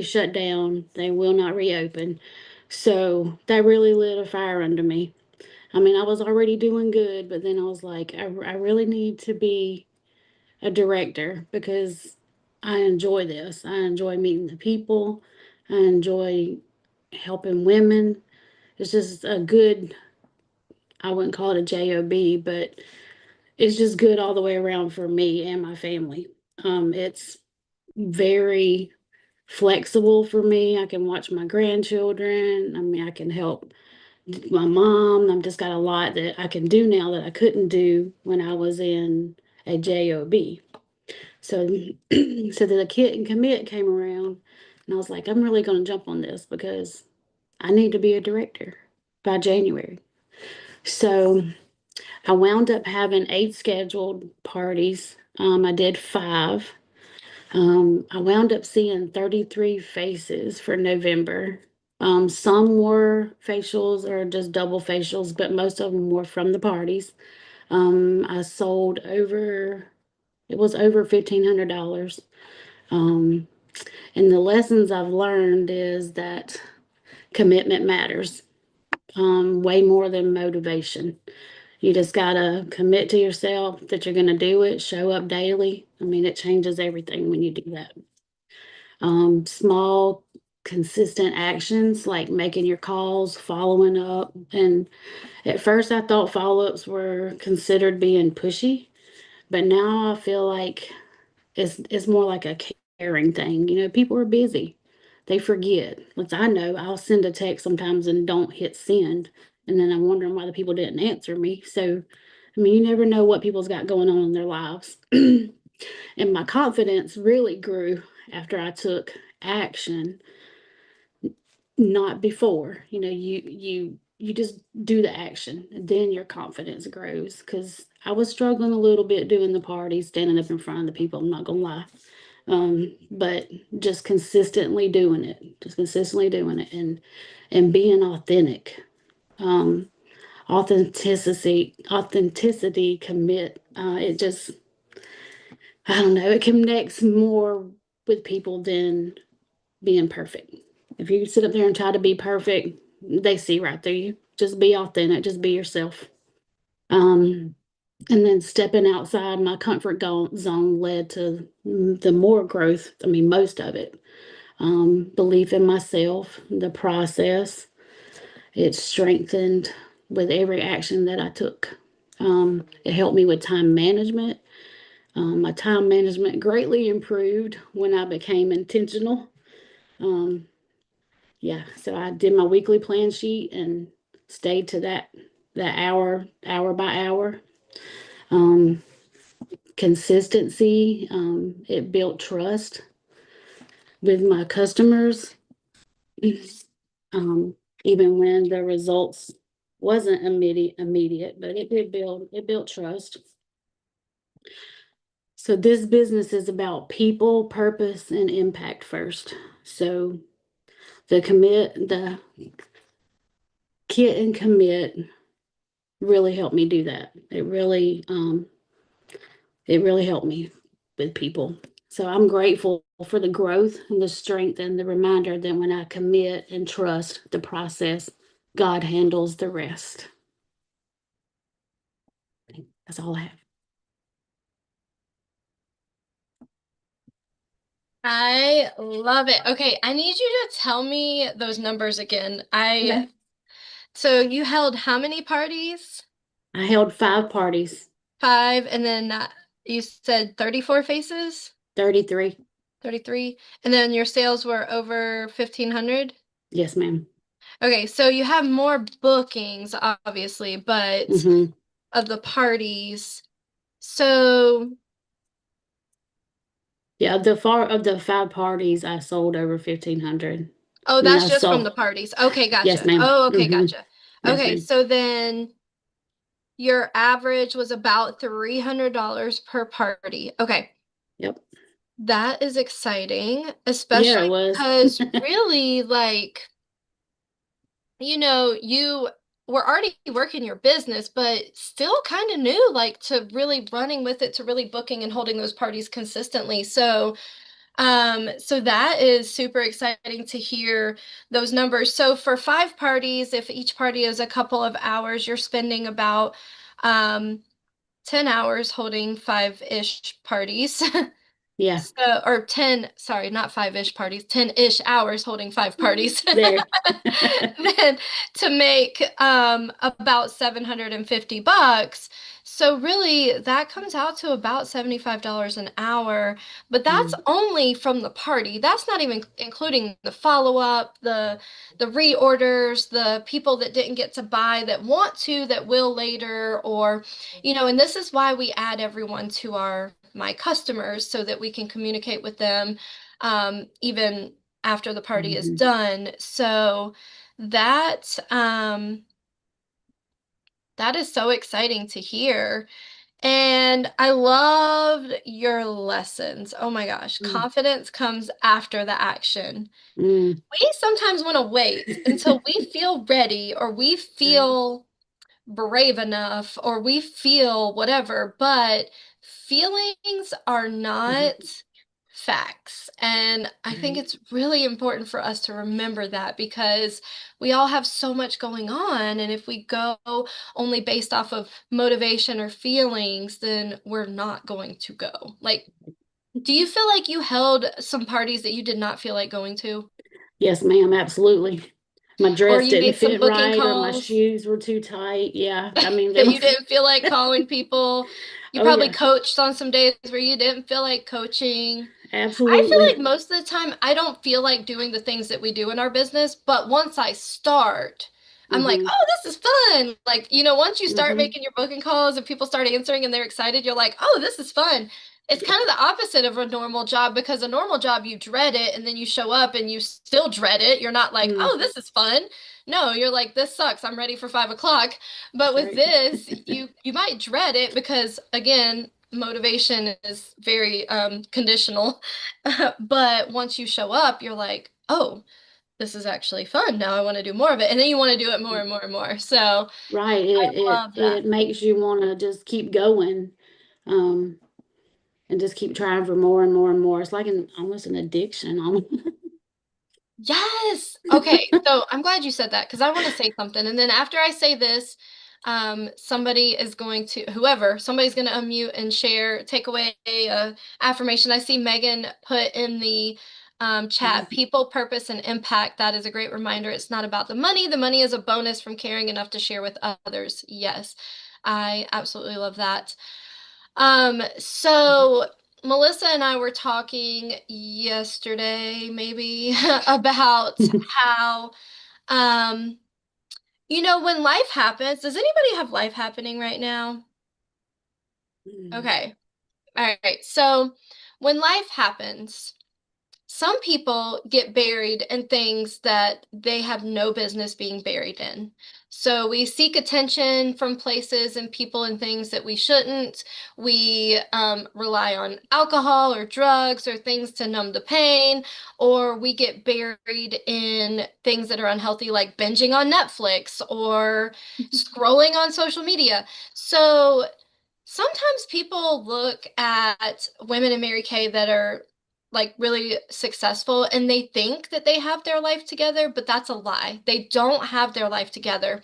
shut down. They will not reopen. So that really lit a fire under me. I mean, I was already doing good, but then I was like, I really need to be a director because I enjoy this. I enjoy meeting the people. I enjoy helping women. It's just a good, I wouldn't call it a job, but it's just good all the way around for me and my family. It's very flexible for me. I can watch my grandchildren. I mean, I can help my mom. I've just got a lot that I can do now that I couldn't do when I was in a job. So, so the kit and commit came around, and I was like, I'm really going to jump on this because I need to be a director by January. So I wound up having 8 scheduled parties. I did 5. I wound up seeing 33 faces for November. Some were facials or just double facials, but most of them were from the parties. I sold over, it was over $1,500. Um, and the lessons I've learned is that commitment matters way more than motivation. You just gotta commit to yourself that you're gonna do it, show up daily. I mean, it changes everything when you do that. Small, consistent actions like making your calls, following up. And at first, I thought follow ups were considered being pushy, but now I feel like it's more like a caring thing. You know, people are busy. They forget. As I know, I'll send a text sometimes and don't hit send. And then I'm wondering why the people didn't answer me. So, I mean, you never know what people's got going on in their lives. And my confidence really grew after I took action, not before. You know, you just do the action, and then your confidence grows. Because I was struggling a little bit doing the party, standing up in front of the people. I'm not gonna lie, but just consistently doing it, and being authentic. Um, authenticity, commit. It just, I don't know, it connects more with people than being perfect. If you sit up there and try to be perfect, they see right through you. Just be authentic, just be yourself. Um, and then stepping outside my zone led to the more growth. I mean, most of it. Belief in myself, the process. It strengthened with every action that I took. It helped me with time management. My time management greatly improved when I became intentional. Um, yeah, so I did my weekly plan sheet and stayed to that hour by hour. Um, Consistency, it built trust with my customers. Um, Even when the results wasn't immediate, but it built trust. So this business is about people, purpose, and impact first. So the kit and commit really helped me do that. It really helped me with people. So I'm grateful for the growth and the strength and the reminder that when I commit and trust the process, God handles the rest. That's all I have. I love it. Okay, I need you to tell me those numbers again. Okay. So you held how many parties? I held 5 parties, 5, and then you said 34 faces? 33. 33. And then your sales were over 1,500? Yes, ma'am. Okay, so you have more bookings, obviously, but Hmm. of the parties. So, Yeah, of the 5 parties, I sold over 1,500. oh, I mean, that's I just from saw. the parties. Okay, Yes, gotcha. ma'am. Oh, okay, Hmm. gotcha. Yes, Okay, ma'am. so then your average was about $300 per party. Okay, Yep. that is exciting, Yeah, it especially was. because really, like, you were already working your business, but still kind of new, like to really running with it, to really booking and holding those parties consistently. So, So that is super exciting to hear those numbers. So for 5 parties, if each party is a couple of hours, you're spending about 10 hours holding five-ish parties. Yeah, So, or 10, sorry, not five-ish parties, 10-ish hours holding 5 parties. there. Then to make about 750 bucks. So really that comes out to about $75 an hour, but that's Mm, only from the party. That's not even including the follow-up, the reorders, the people that didn't get to buy that want to that will later, or and this is why we add everyone to our my customers so that we can communicate with them even after the party is mhm, done. So that that is so exciting to hear. And I loved your lessons. Oh my gosh, mm, confidence comes after the action. mm. We sometimes want to wait until we feel ready or we Right, feel brave enough or we feel whatever, but feelings are not mhm, facts. And I think right. it's really important for us to remember that because we all have so much going on. And if we go only based off of motivation or feelings, then we're not going to go. Like, do you feel like you held some parties that you did not feel like going to? Yes, ma'am, absolutely. My Or dress you didn't made some fit booking right, or my calls? shoes were too tight. Yeah, I mean, there That you was, didn't feel like calling people. You oh, probably yeah, coached on some days where you didn't feel like coaching. I feel absolutely. like most of the time I don't feel like doing the things that we do in our business, but once I start, I'm like, Hmm. oh, this is fun. Like, once you start Hmm. making your booking calls and people start answering and they're excited, you're like, oh, this is fun. It's kind of the opposite of a normal job because a normal job you dread it and then you show up and you still dread it. You're not like, Mm, oh, this is fun. No, you're like, this sucks. I'm ready for 5 o'clock. But that's with right. this, you might dread it because again, motivation is very conditional. But once you show up, you're like, oh, this is actually fun. Now I want to do more of it. And then you want to do it more and more and more. So Right. I It love that. it makes you want to just keep going, um, and just keep trying for more and more and more. It's like almost an addiction. Yes. Okay. So I'm glad you said that because I want to say something. And then after I say this, somebody's going to unmute and share, take away a affirmation. I see Megan put in the chat, people, purpose, and impact. That is a great reminder. It's not about the money. The money is a bonus from caring enough to share with others. Yes. I absolutely love that. So Melissa and I were talking yesterday, maybe, about how, um, when life happens, does anybody have life happening right now? Okay. All right. So when life happens, some people get buried in things that they have no business being buried in. So we seek attention from places and people and things that we shouldn't. We rely on alcohol or drugs or things to numb the pain, or we get buried in things that are unhealthy, like binging on Netflix or scrolling on social media. So sometimes people look at women in Mary Kay that are like really successful and they think that they have their life together, but that's a lie. They don't have their life together.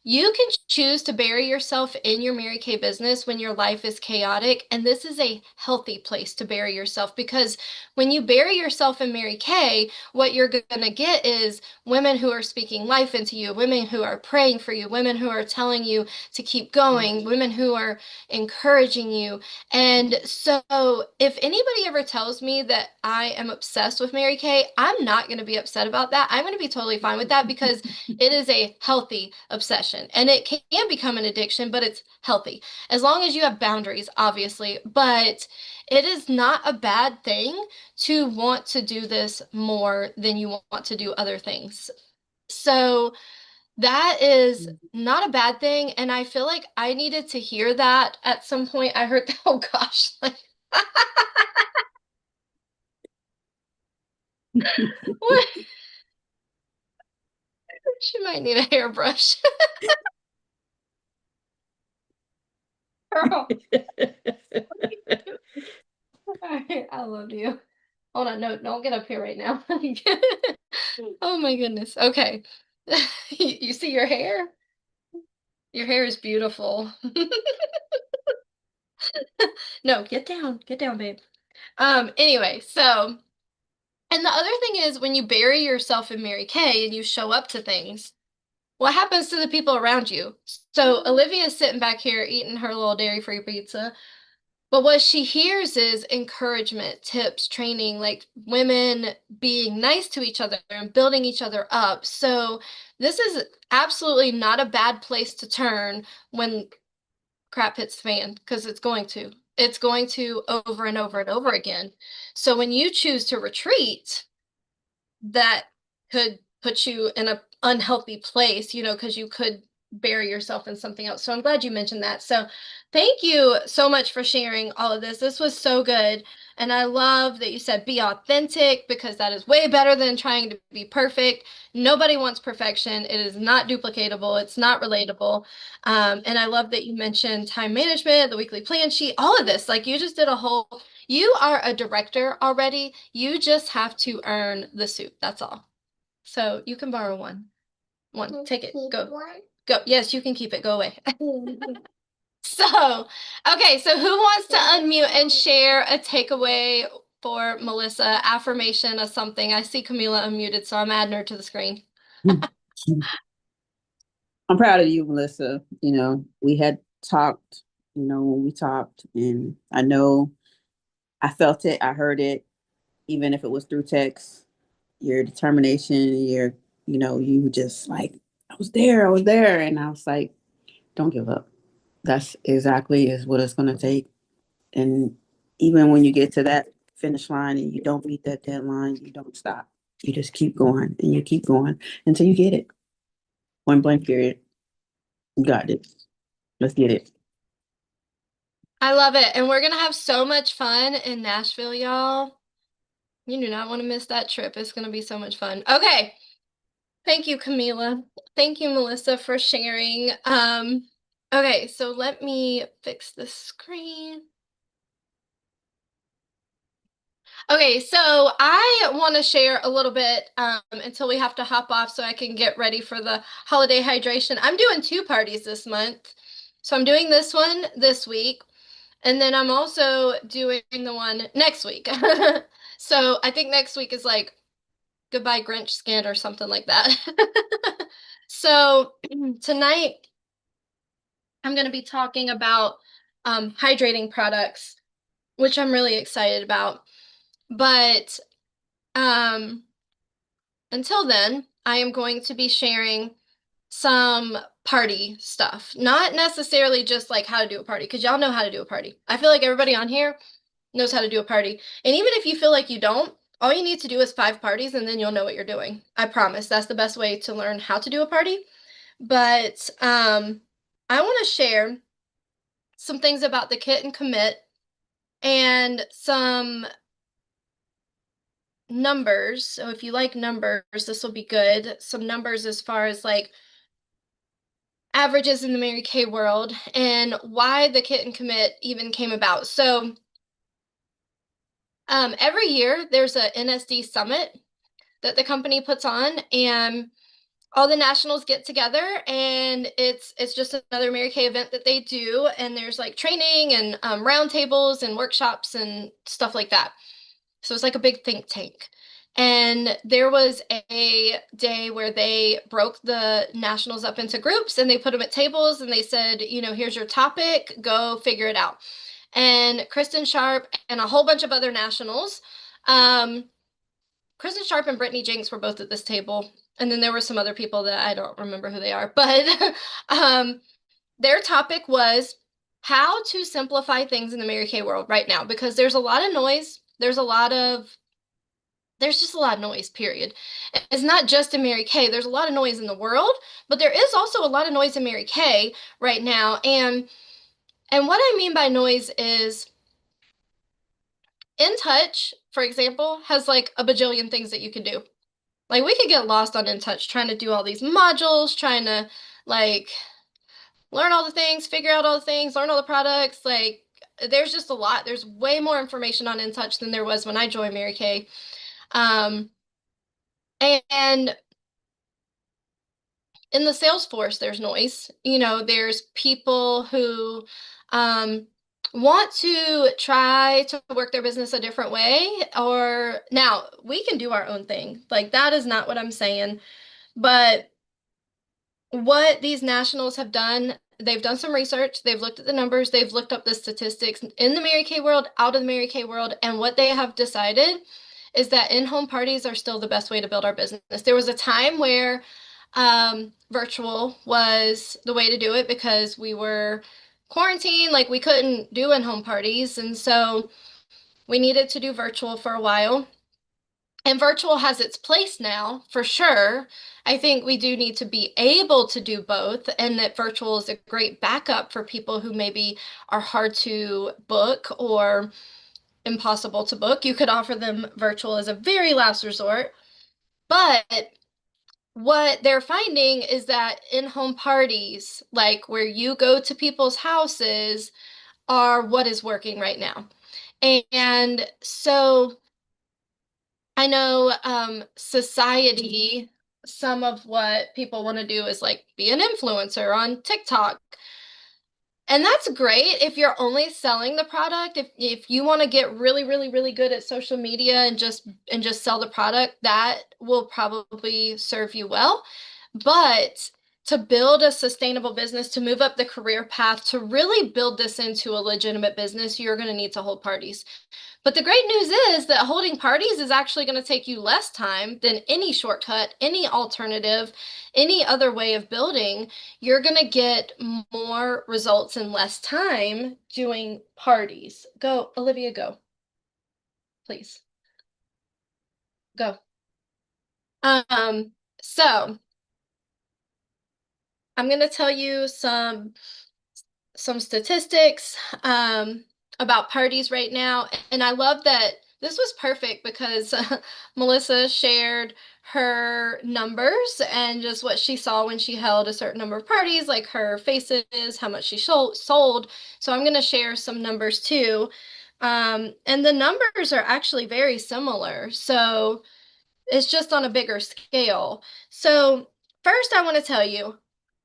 You can choose to bury yourself in your Mary Kay business when your life is chaotic, and this is a healthy place to bury yourself because when you bury yourself in Mary Kay, what you're going to get is women who are speaking life into you, women who are praying for you, women who are telling you to keep going, women who are encouraging you. And so, if anybody ever tells me that I am obsessed with Mary Kay, I'm not going to be upset about that. I'm going to be totally fine with that because it is a healthy obsession and it can become an addiction, but it's healthy as long as you have boundaries, obviously. But it is not a bad thing to want to do this more than you want to do other things. So that is not a bad thing. And I feel like I needed to hear that at some point. I heard that, oh gosh, like, she might need a hairbrush. Girl, all right, I love you. Hold on, no, don't get up here right now. Oh my goodness. Okay. You see your hair? Your hair is beautiful. No, get down, babe. Anyway, so, and the other thing is when you bury yourself in Mary Kay and you show up to things, what happens to the people around you? So Olivia's sitting back here eating her little dairy-free pizza. But what she hears is encouragement, tips, training, like women being nice to each other and building each other up. So this is absolutely not a bad place to turn when crap hits the fan, because it's going to. It's going to over and over and over again. So when you choose to retreat, that could put you in an unhealthy place, because you could bury yourself in something else. So I'm glad you mentioned that. So thank you so much for sharing all of this. This was so good. And I love that you said be authentic, because that is way better than trying to be perfect. Nobody wants perfection. It is not duplicatable. It's not relatable. And I love that you mentioned time management, the weekly plan sheet, all of this. Like you just did a whole, you are a director already. You just have to earn the suit. That's all. So you can borrow one. One. Take it. Go. Go. Yes, you can keep it. Go away. So, okay. So who wants to unmute and share a takeaway for Melissa? Affirmation of something. I see Camila unmuted, so I'm adding her to the screen. I'm proud of you, Melissa. We had talked, when we talked, and I know I felt it, I heard it, even if it was through text. Your determination, you just like, I was there. And I was like, don't give up. That's exactly is what it's going to take. And even when you get to that finish line and you don't meet that deadline, you don't stop. You just keep going and you keep going until you get it. Point blank period. You got it. Let's get it. I love it. And we're going to have so much fun in Nashville, y'all. You do not want to miss that trip. It's going to be so much fun. Okay. Thank you, Camila. Thank you, Melissa, for sharing. Okay, so let me fix the screen. Okay, so I want to share a little bit until we have to hop off so I can get ready for the holiday hydration. I'm doing 2 parties this month. So I'm doing this one this week, and then I'm also doing the one next week. So I think next week is like Goodbye Grinch Skin or something like that. So tonight I'm going to be talking about hydrating products, which I'm really excited about. But um, until then, I am going to be sharing some party stuff, not necessarily just like how to do a party, because y'all know how to do a party. I feel like everybody on here knows how to do a party. And even if you feel like you don't, all you need to do is 5 parties and then you'll know what you're doing. I promise that's the best way to learn how to do a party. But I want to share some things about the kit and commit and some numbers. So if you like numbers, this will be good. Some numbers as far as like averages in the Mary Kay world and why the kit and commit even came about. So every year there's a NSD summit that the company puts on, and all the nationals get together, and it's just another Mary Kay event that they do, and there's like training and roundtables and workshops and stuff like that. So it's like a big think tank. And there was a day where they broke the nationals up into groups and they put them at tables and they said, here's your topic, go figure it out. And Kristen Sharp and a whole bunch of other nationals, Kristen Sharp and Brittany Jinks were both at this table. And then there were some other people that I don't remember who they are, but their topic was how to simplify things in the Mary Kay world right now, because there's a lot of noise. There's just a lot of noise, period. It's not just in Mary Kay. There's a lot of noise in the world, but there is also a lot of noise in Mary Kay right now. And what I mean by noise is In Touch, for example, has like a bajillion things that you can do. Like we could get lost on In Touch trying to do all these modules, trying to like learn all the things, figure out all the things, learn all the products. Like there's just a lot. There's way more information on In Touch than there was when I joined Mary Kay. Um, and in the sales force, there's noise. There's people who want to try to work their business a different way. Or now we can do our own thing. Like, that is not what I'm saying. But what these nationals have done, they've done some research, they've looked at the numbers, they've looked up the statistics in the Mary Kay world, out of the Mary Kay world, and what they have decided is that in-home parties are still the best way to build our business. There was a time where virtual was the way to do it because we were quarantined, like we couldn't do in-home parties, and so we needed to do virtual for a while. And virtual has its place now, for sure. I think we do need to be able to do both, and that virtual is a great backup for people who maybe are hard to book or impossible to book. You could offer them virtual as a very last resort. But what they're finding is that in-home parties, like where you go to people's houses, are what is working right now. And so I know society, some of what people want to do is like be an influencer on TikTok. And that's great if you're only selling the product. If you want to get really, really, really good at social media and just sell the product, that will probably serve you well. But to build a sustainable business, to move up the career path, to really build this into a legitimate business, you're going to need to hold parties. But the great news is that holding parties is actually going to take you less time than any shortcut, any alternative, any other way of building. You're going to get more results in less time doing parties. Go, Olivia, go. Please. Go. So I'm going to tell you some statistics about parties right now. And I love that this was perfect because Melissa shared her numbers and just what she saw when she held a certain number of parties, like her faces, how much she sold. So I'm going to share some numbers too. And the numbers are actually very similar. So it's just on a bigger scale. So first I want to tell you,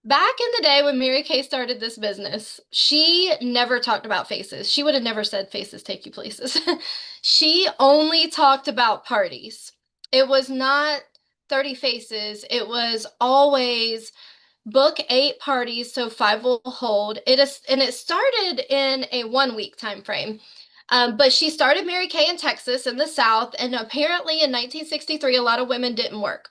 back in the day when Mary Kay started this business, she never talked about faces. She would have never said faces take you places. She only talked about parties. It was not 30 faces. It was always book 8 parties so 5 will hold. And it started in a 1-week time frame. But she started Mary Kay in Texas in the South, and apparently in 1963, a lot of women didn't work.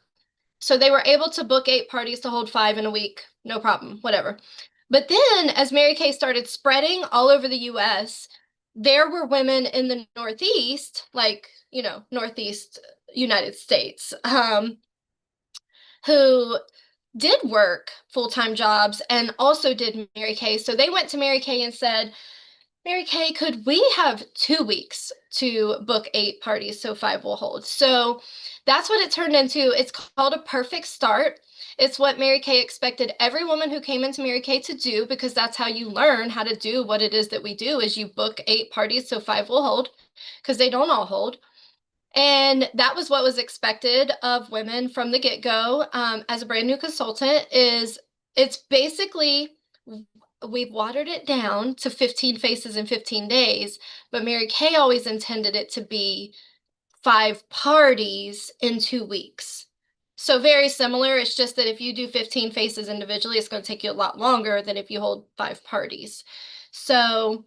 So they were able to book 8 parties to hold 5 in a week, no problem, whatever. But then as Mary Kay started spreading all over the US, there were women in the Northeast, like, Northeast United States, who did work full-time jobs and also did Mary Kay. So they went to Mary Kay and said, Mary Kay, could we have 2 weeks to book 8 parties so 5 will hold? So that's what it turned into. It's called a perfect start. It's what Mary Kay expected every woman who came into Mary Kay to do, because that's how you learn how to do what it is that we do, is you book 8 parties so 5 will hold, because they don't all hold. And that was what was expected of women from the get-go. As a brand new consultant, it's basically, we've watered it down to 15 faces in 15 days, but Mary Kay always intended it to be 5 parties in 2 weeks. So very similar. It's just that if you do 15 faces individually, it's going to take you a lot longer than if you hold 5 parties. So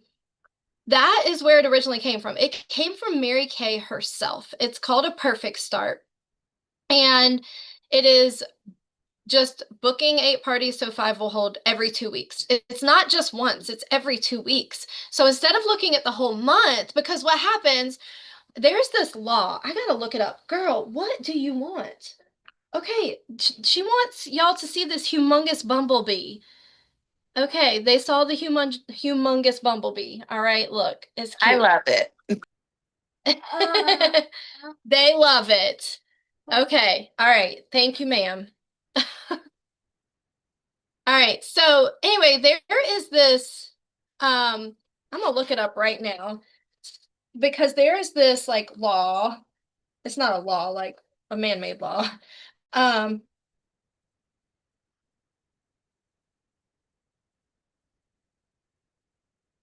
that is where it originally came from. It came from Mary Kay herself. It's called a perfect start. And it is just booking 8 parties so 5 will hold every 2 weeks. It's not just once, it's every 2 weeks. So instead of looking at the whole month, because what happens, there's this law. I gotta look it up. Girl, what do you want? Okay, she wants y'all to see this humongous bumblebee. Okay, they saw the humongous bumblebee. All right, look, it's cute. I love it. They love it. Okay, all right. Thank you, ma'am. All right, so anyway, there is this, I'm I'm gonna look it up right now because there is this like law. It's not a law, like a man-made law. Um,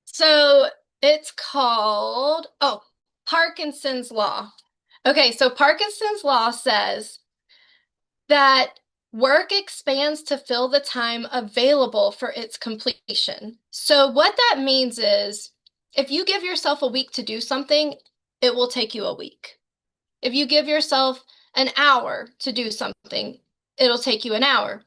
so it's called, oh, Parkinson's law. Okay, so Parkinson's law says that work expands to fill the time available for its completion. So what that means is if you give yourself a week to do something, it will take you a week. If you give yourself an hour to do something, it'll take you an hour.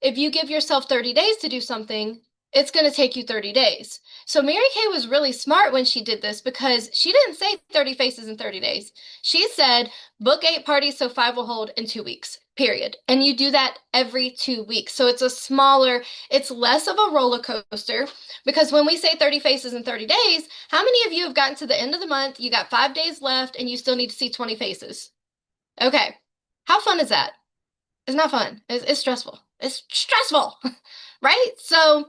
If you give yourself 30 days to do something, it's going to take you 30 days. So Mary Kay was really smart when she did this because she didn't say 30 faces in 30 days. She said, book 8 parties so 5 will hold in 2 weeks, period. And you do that every 2 weeks. So it's a smaller, it's less of a roller coaster because when we say 30 faces in 30 days, how many of you have gotten to the end of the month, you got 5 days left, and you still need to see 20 faces? Okay. How fun is that? It's not fun. It's stressful. It's stressful, right? So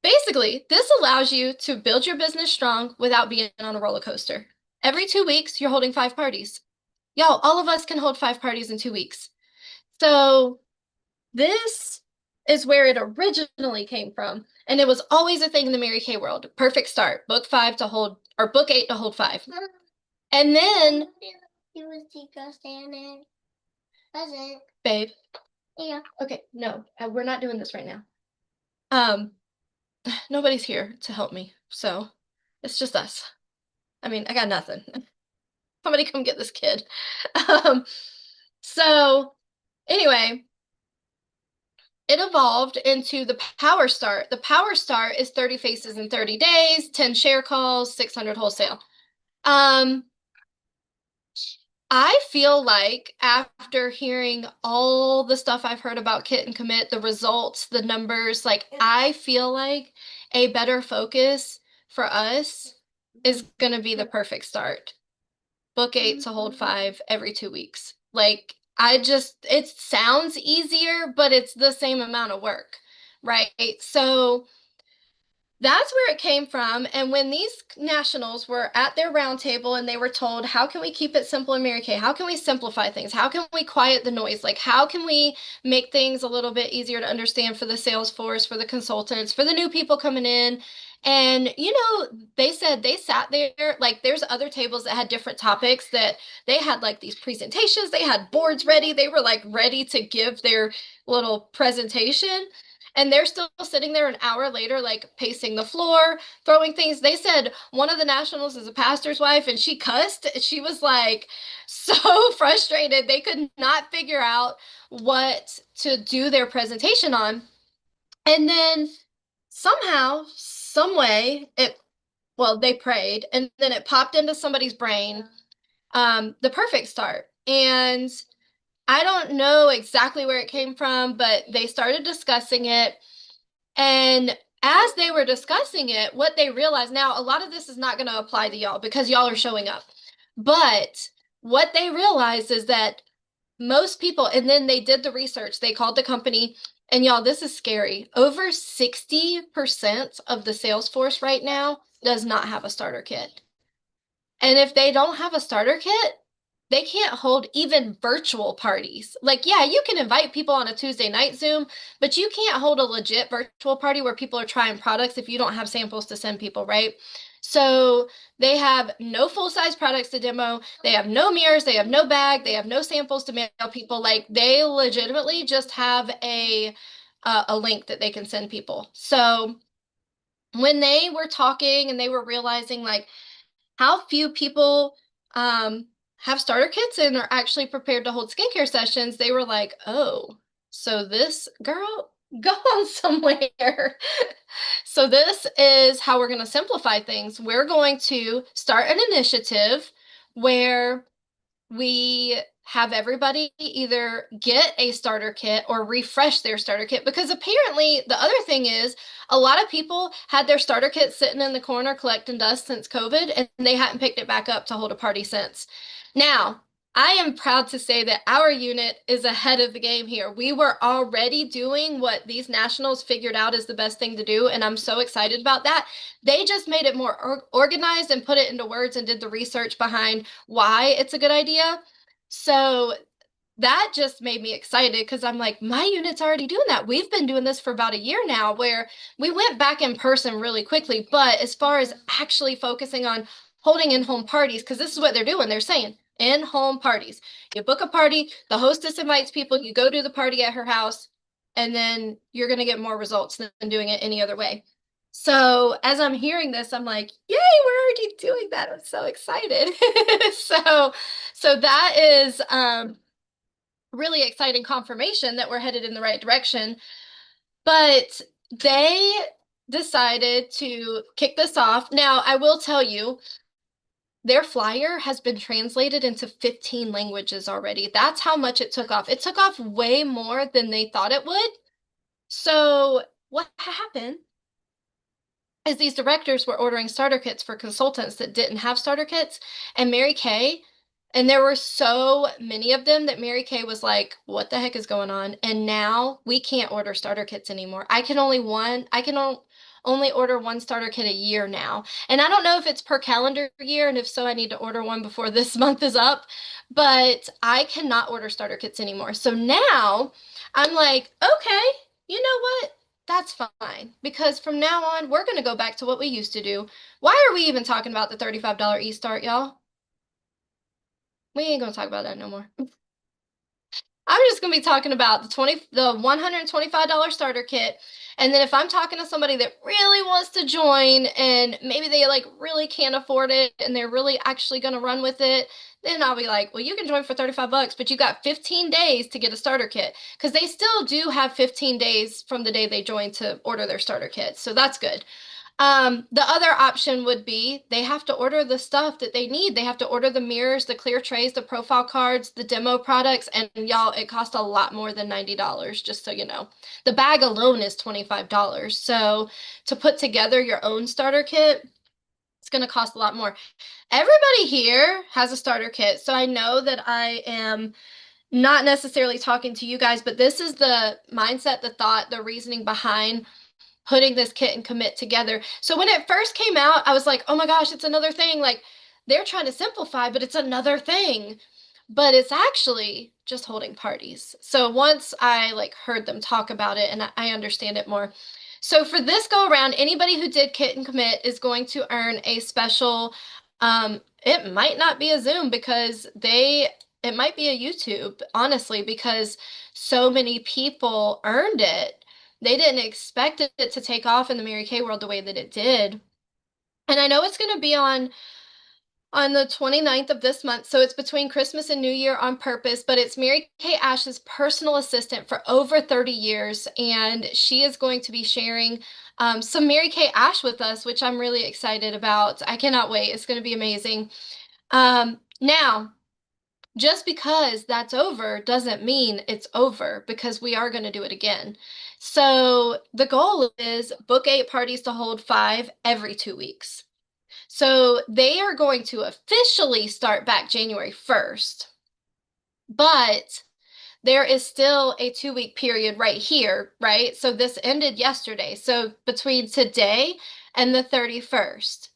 basically, this allows you to build your business strong without being on a roller coaster. Every 2 weeks, you're holding 5 parties. Y'all, all of us can hold 5 parties in 2 weeks. So this is where it originally came from. And it was always a thing in the Mary Kay world. Perfect start. Book 5 to hold, or book 8 to hold 5. And then, babe. Yeah. Okay, no, we're not doing this right now. Nobody's here to help me, so it's just us. I mean, I got nothing. Somebody come get this kid. Um, so anyway, it evolved into the Power Start. The Power Start is 30 faces in 30 days, 10 share calls, 600 wholesale. I feel like after hearing all the stuff I've heard about Kit and Commit, the results, the numbers, like I feel like a better focus for us is going to be the Perfect Start. Book 8 to hold 5 every 2 weeks. Like it sounds easier, but it's the same amount of work, right? So that's where it came from. And when these nationals were at their roundtable and they were told, how can we keep it simple in Mary Kay? How can we simplify things? How can we quiet the noise? Like, how can we make things a little bit easier to understand for the sales force, for the consultants, for the new people coming in? And, they said they sat there, like there's other tables that had different topics that they had like these presentations, they had boards ready, they were like ready to give their little presentation. And they're still sitting there an hour later, like pacing the floor, throwing things. They said one of the nationals is a pastor's wife and she cussed. She was like so frustrated. They could not figure out what to do their presentation on. And then somehow, some way, they prayed and then it popped into somebody's brain, the Perfect Start. And I don't know exactly where it came from, but they started discussing it. And as they were discussing it, what they realized, now a lot of this is not going to apply to y'all because y'all are showing up. But what they realized is that most people, and then they did the research, they called the company, and y'all, this is scary. Over 60% of the sales force right now does not have a starter kit. And if they don't have a starter kit, they can't hold even virtual parties. Like, yeah, you can invite people on a Tuesday night Zoom, but you can't hold a legit virtual party where people are trying products if you don't have samples to send people, right? So they have no full-size products to demo. They have no mirrors. They have no bag. They have no samples to mail people. Like, they legitimately just have a link that they can send people. So when they were talking and they were realizing, like, how few people have starter kits and are actually prepared to hold skincare sessions, they were like, oh, so this girl, go on somewhere. So this is how we're going to simplify things. We're going to start an initiative where we have everybody either get a starter kit or refresh their starter kit, because apparently the other thing is a lot of people had their starter kit sitting in the corner collecting dust since COVID and they hadn't picked it back up to hold a party since. Now, I am proud to say that our unit is ahead of the game here. We were already doing what these nationals figured out is the best thing to do, and I'm so excited about that. They just made it more organized and put it into words and did the research behind why it's a good idea. So that just made me excited because I'm like, my unit's already doing that. We've been doing this for about a year now, where we went back in person really quickly. But as far as actually focusing on holding in-home parties, because this is what they're doing, they're saying in-home parties. You book a party, the hostess invites people, you go to the party at her house, and then you're going to get more results than doing it any other way. So as I'm hearing this, I'm like, yay, we're already doing that. I'm so excited. So that is really exciting confirmation that we're headed in the right direction. But they decided to kick this off. Now, I will tell you, their flyer has been translated into 15 languages already. That's how much it took off. It took off way more than they thought it would. So, what happened is these directors were ordering starter kits for consultants that didn't have starter kits, and Mary Kay, and there were so many of them that Mary Kay was like, what the heck is going on? And now we can't order starter kits anymore. I can only order one starter kit a year now. And I don't know if it's per calendar year, and if so, I need to order one before this month is up, but I cannot order starter kits anymore. So now I'm like, okay, you know what? That's fine, because from now on, we're going to go back to what we used to do. Why are we even talking about the $35 e-start, y'all? We ain't going to talk about that no more. I'm just going to be talking about the $125 starter kit. And then if I'm talking to somebody that really wants to join and maybe they like really can't afford it and they're really actually going to run with it, then I'll be like, well, you can join for 35 bucks, but you got 15 days to get a starter kit, because they still do have 15 days from the day they join to order their starter kit. So that's good. The other option would be they have to order the stuff that they need. They have to order the mirrors, the clear trays, the profile cards, the demo products, and y'all, it costs a lot more than $90, just so you know. The bag alone is $25. So to put together your own starter kit, it's going to cost a lot more. Everybody here has a starter kit, so I know that I am not necessarily talking to you guys, but this is the mindset, the thought, the reasoning behind putting this kit and commit together. So when it first came out, I was like, oh my gosh, it's another thing. Like, they're trying to simplify, but it's another thing. But it's actually just holding parties. So once I like heard them talk about it, and I understand it more. So for this go around, anybody who did kit and commit is going to earn a special, it might not be a Zoom, because it might be a YouTube, honestly, because so many people earned it. They didn't expect it to take off in the Mary Kay world the way that it did. And I know it's going to be on the 29th of this month, so it's between Christmas and New Year on purpose, but it's Mary Kay Ash's personal assistant for over 30 years, and she is going to be sharing some Mary Kay Ash with us, which I'm really excited about. I cannot wait. It's going to be amazing. Now, just because that's over doesn't mean it's over, because we are going to do it again. So the goal is book 8 parties to hold 5 every 2 weeks. So they are going to officially start back January 1st, but there is still a 2-week period right here, right? So this ended yesterday. So between today and the 31st,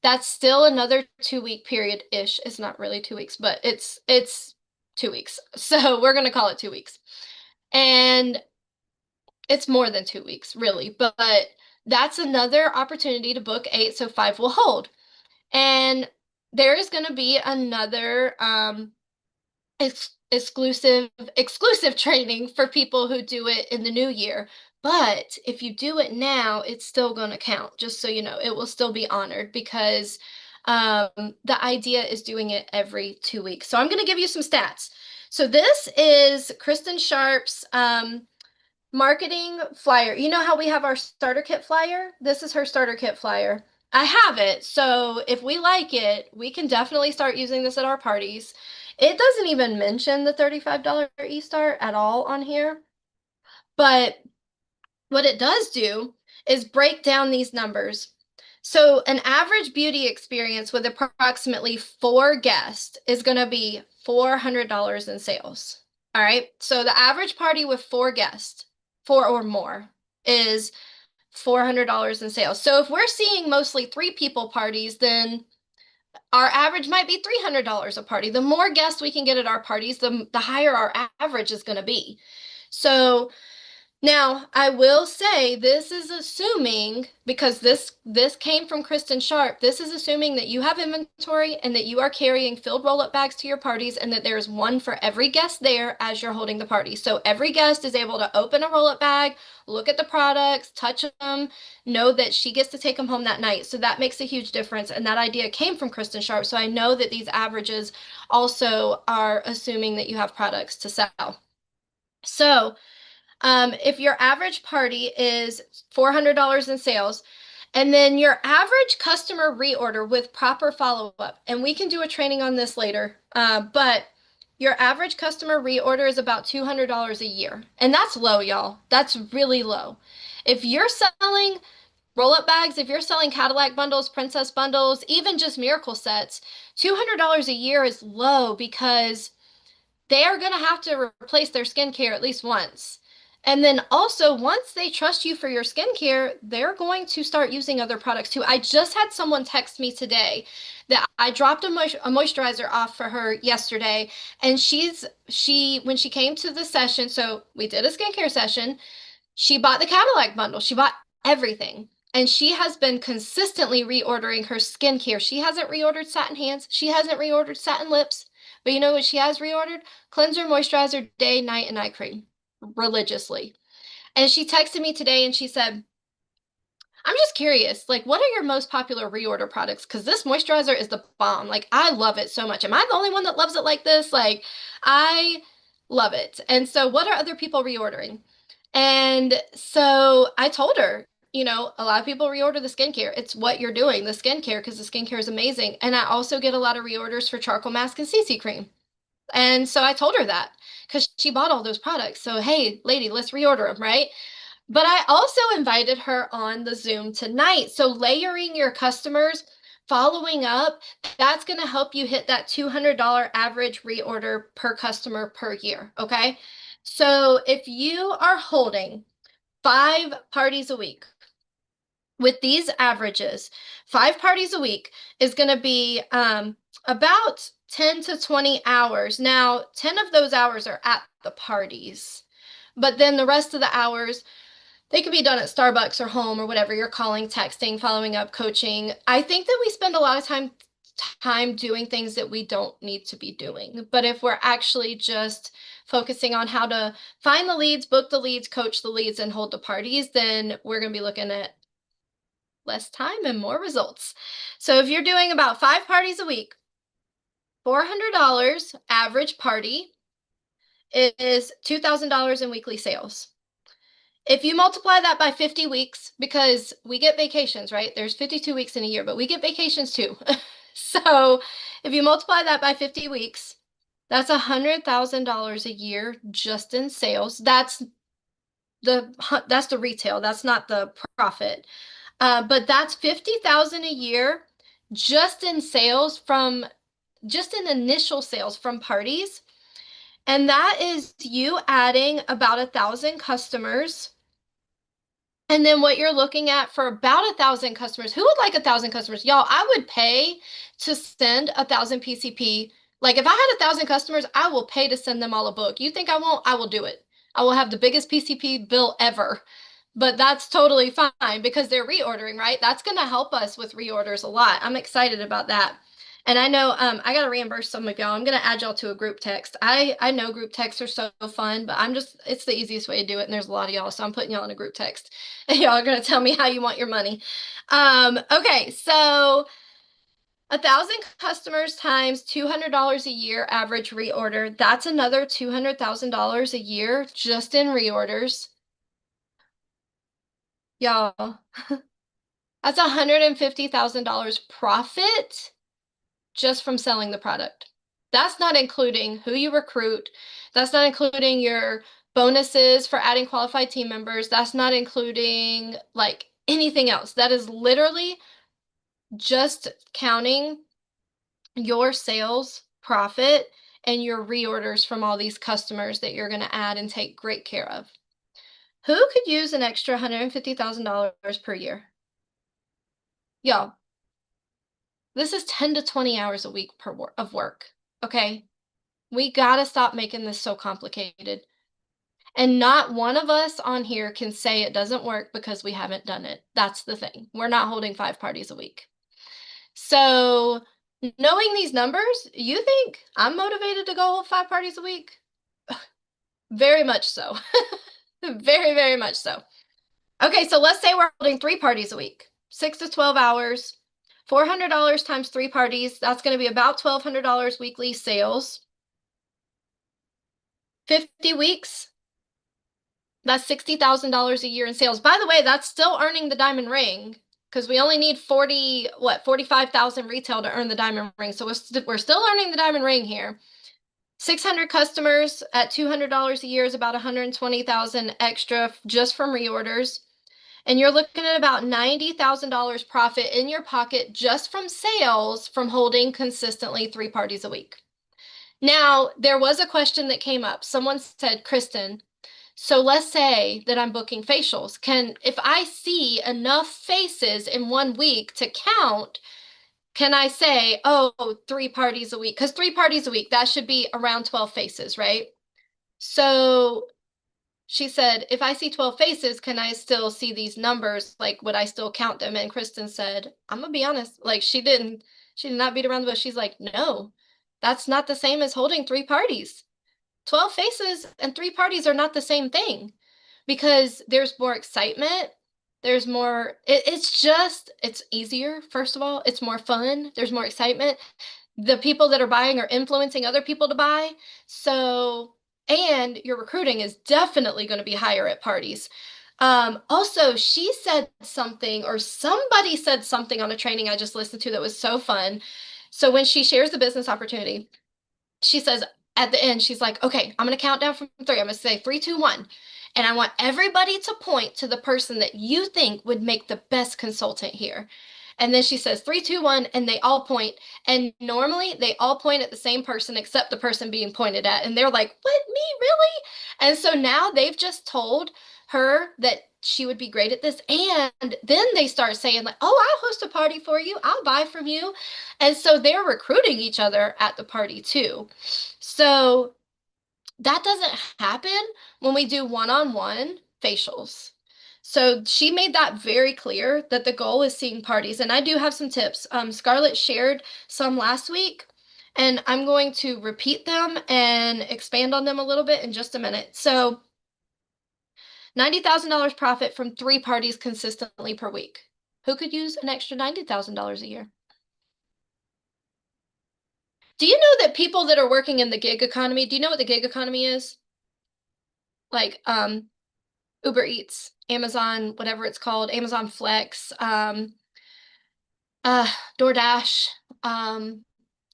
that's still another 2-week period-ish. It's not really 2 weeks, but it's 2 weeks. So we're going to call it 2 weeks. And it's more than 2 weeks, really, but that's another opportunity to book 8, so 5 will hold. And there is going to be another exclusive training for people who do it in the new year. But if you do it now, it's still going to count, just so you know. It will still be honored, because the idea is doing it every 2 weeks. So I'm going to give you some stats. So this is Kristen Sharp's marketing flyer. You know how we have our starter kit flyer? This is her starter kit flyer. I have it, so if we like it, we can definitely start using this at our parties. It doesn't even mention the $35 e-start at all on here, but what it does do is break down these numbers. So an average beauty experience with approximately 4 guests is going to be $400 in sales. All right. So the average party with 4 guests, 4 or more, is $400 in sales. So if we're seeing mostly 3 people parties, then our average might be $300 a party. The more guests we can get at our parties, the higher our average is going to be. So now, I will say this is assuming, because this came from Kristen Sharp, this is assuming that you have inventory and that you are carrying filled roll-up bags to your parties and that there's one for every guest there as you're holding the party. So every guest is able to open a roll-up bag, look at the products, touch them, know that she gets to take them home that night. So that makes a huge difference. And that idea came from Kristen Sharp. So I know that these averages also are assuming that you have products to sell. So if your average party is $400 in sales, and then your average customer reorder with proper follow-up, and we can do a training on this later, but your average customer reorder is about $200 a year. And that's low, y'all. That's really low. If you're selling roll-up bags, if you're selling Cadillac bundles, princess bundles, even just miracle sets, $200 a year is low because they are going to have to replace their skincare at least once. And then also, once they trust you for your skincare, they're going to start using other products too. I just had someone text me today that I dropped a moisturizer off for her yesterday, and when she came to the session, so we did a skincare session, she bought the Cadillac bundle. She bought everything. And she has been consistently reordering her skincare. She hasn't reordered satin hands. She hasn't reordered satin lips. But you know what she has reordered? Cleanser, moisturizer, day, night, and night cream religiously. And she texted me today and she said, I'm just curious, like, what are your most popular reorder products? Because this moisturizer is the bomb. Like, I love it so much. Am I the only one that loves it like this? Like, I love it. And so, what are other people reordering? And so I told her, a lot of people reorder the skincare. It's what you're doing, the skincare, because the skincare is amazing. And I also get a lot of reorders for charcoal mask and CC cream. And so I told her that because she bought all those products. So, hey, lady, let's reorder them, right? But I also invited her on the Zoom tonight. So layering your customers, following up, that's going to help you hit that $200 average reorder per customer per year. Okay. So if you are holding 5 parties a week with these averages, 5 parties a week is going to be about 10 to 20 hours. Now, 10 of those hours are at the parties, but then the rest of the hours, they could be done at Starbucks or home or whatever. You're calling, texting, following up, coaching. I think that we spend a lot of time doing things that we don't need to be doing. But if we're actually just focusing on how to find the leads, book the leads, coach the leads, and hold the parties, then we're going to be looking at less time and more results. So if you're doing about 5 parties a week, $400 average party is $2,000 in weekly sales. If you multiply that by 50 weeks, because we get vacations, right? There's 52 weeks in a year, but we get vacations too. So if you multiply that by 50 weeks, that's $100,000 a year just in sales. That's the retail. That's not the profit. But that's 50,000 a year just in sales just in initial sales from parties. And that is you adding about 1,000 customers. And then what you're looking at for about 1,000 customers, who would like 1,000 customers? Y'all, I would pay to send 1,000 PCP. Like if I had 1,000 customers, I will pay to send them all a book. You think I won't? I will do it. I will have the biggest PCP bill ever. But that's totally fine because they're reordering, right? That's going to help us with reorders a lot. I'm excited about that. And I know I got to reimburse some of y'all. I'm going to add y'all to a group text. I know group texts are so fun, but it's the easiest way to do it. And there's a lot of y'all, so I'm putting y'all in a group text. And y'all are going to tell me how you want your money. Okay, so 1,000 customers times $200 a year average reorder. That's another $200,000 a year just in reorders. Y'all, that's $150,000 profit just from selling the product. That's not including who you recruit. That's not including your bonuses for adding qualified team members. That's not including like anything else. That is literally just counting your sales profit and your reorders from all these customers that you're going to add and take great care of. Who could use an extra $150,000 per year? Y'all, this is 10 to 20 hours a week of work, okay? We got to stop making this so complicated. And not one of us on here can say it doesn't work because we haven't done it. That's the thing. We're not holding 5 parties a week. So, knowing these numbers, you think I'm motivated to go hold 5 parties a week? Very much so. Very, very much so. Okay, so let's say we're holding 3 parties a week, 6 to 12 hours, $400 times 3 parties. That's going to be about $1,200 weekly sales. 50 weeks, that's $60,000 a year in sales. By the way, that's still earning the diamond ring because we only need 45,000 retail to earn the diamond ring. So we're still earning the diamond ring here. 600 customers at $200 a year is about 120,000 extra just from reorders. And you're looking at about $90,000 profit in your pocket just from sales from holding consistently 3 parties a week. Now, there was a question that came up. Someone said, Kristen, so let's say that I'm booking facials. If I see enough faces in 1 week to count, can I say, oh, 3 parties a week? Because 3 parties a week, that should be around 12 faces, right? So she said, if I see 12 faces, can I still see these numbers? Like, would I still count them? And Kristen said, I'm gonna be honest, like she did not beat around the bush. She's like, no, that's not the same as holding 3 parties. 12 faces and 3 parties are not the same thing because there's more excitement. There's more, it's easier, first of all. It's more fun. There's more excitement. The people that are buying are influencing other people to buy. So, and your recruiting is definitely going to be higher at parties. Also, she said something, or somebody said something on a training I just listened to that was so fun. So when she shares the business opportunity, she says at the end, she's like, okay, I'm going to count down from 3. I'm going to say 3, 2, 1. And I want everybody to point to the person that you think would make the best consultant here. And then she says 3, 2, 1, and they all point. And normally they all point at the same person except the person being pointed at. And they're like, what, me, really? And so now they've just told her that she would be great at this. And then they start saying like, oh, I'll host a party for you. I'll buy from you. And so they're recruiting each other at the party too. So that doesn't happen when we do one-on-one facials. So she made that very clear that the goal is seeing parties. And I do have some tips. Scarlett shared some last week, and I'm going to repeat them and expand on them a little bit in just a minute. So $90,000 profit from 3 parties consistently per week. Who could use an extra $90,000 a year? Do you know that people that are working in the gig economy, do you know what the gig economy is? Like Uber Eats, Amazon, whatever it's called, Amazon Flex, DoorDash,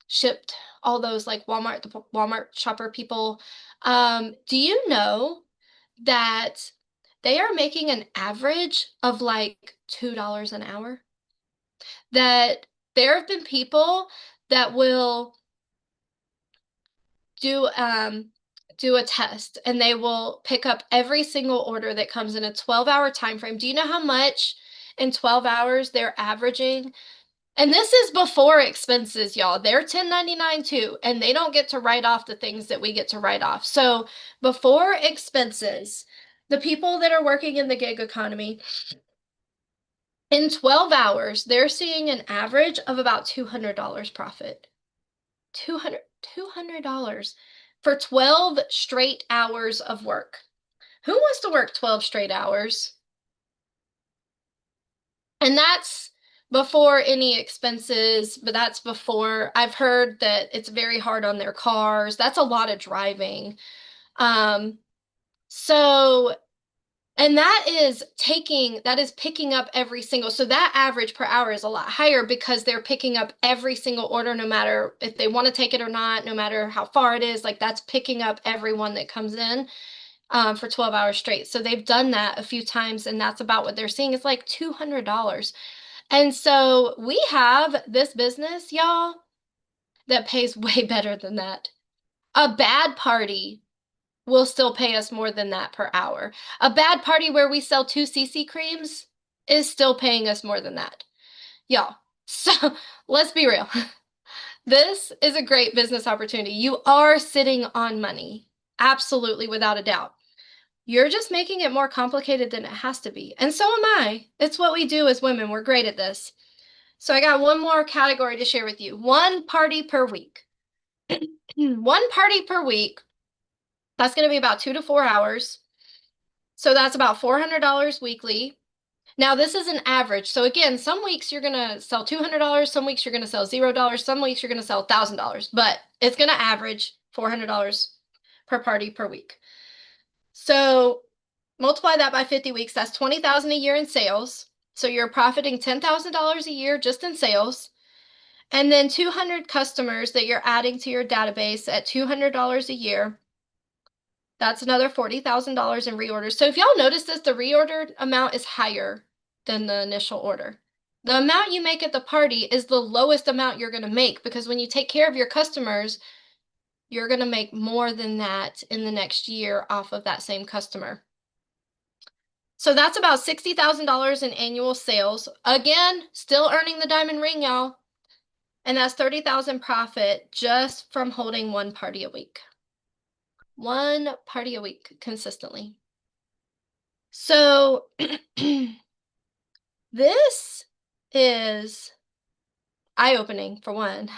Shipped, all those like Walmart, the Walmart shopper people. Do you know that they are making an average of like $2 an hour? That there have been people that will do a test and they will pick up every single order that comes in a 12-hour time frame. Do you know how much in 12 hours they're averaging? And this is before expenses, y'all. They're 1099 too, and they don't get to write off the things that we get to write off. So before expenses, the people that are working in the gig economy, in 12 hours, they're seeing an average of about $200 profit. $200 for 12 straight hours of work. Who wants to work 12 straight hours? And that's before any expenses, but that's before I've heard that it's very hard on their cars. That's a lot of driving. So and that is picking up every single, so that average per hour is a lot higher because they're picking up every single order, no matter if they want to take it or not, no matter how far it is, like that's picking up everyone that comes in for 12 hours straight. So they've done that a few times and that's about what they're seeing. It's like $200. And so we have this business, y'all, that pays way better than that. A bad party will still pay us more than that per hour. A bad party where we sell 2 CC creams is still paying us more than that. Y'all, so let's be real. This is a great business opportunity. You are sitting on money, absolutely, without a doubt. You're just making it more complicated than it has to be. And so am I. It's what we do as women. We're great at this. So I got one more category to share with you. One party per week. One party per week. That's going to be about 2 to 4 hours. So that's about $400 weekly. Now, this is an average. So again, some weeks you're going to sell $200, some weeks you're going to sell $0, some weeks you're going to sell $1,000, but it's going to average $400 per party per week. So multiply that by 50 weeks, that's $20,000 a year in sales. So you're profiting $10,000 a year just in sales. And then 200 customers that you're adding to your database at $200 a year. That's another $40,000 in reorders. So if y'all notice this, the reorder amount is higher than the initial order. The amount you make at the party is the lowest amount you're going to make, because when you take care of your customers, you're going to make more than that in the next year off of that same customer. So that's about $60,000 in annual sales. Again, still earning the diamond ring, y'all. And that's $30,000 profit just from holding one party a week. One party a week consistently. So this is eye-opening for one.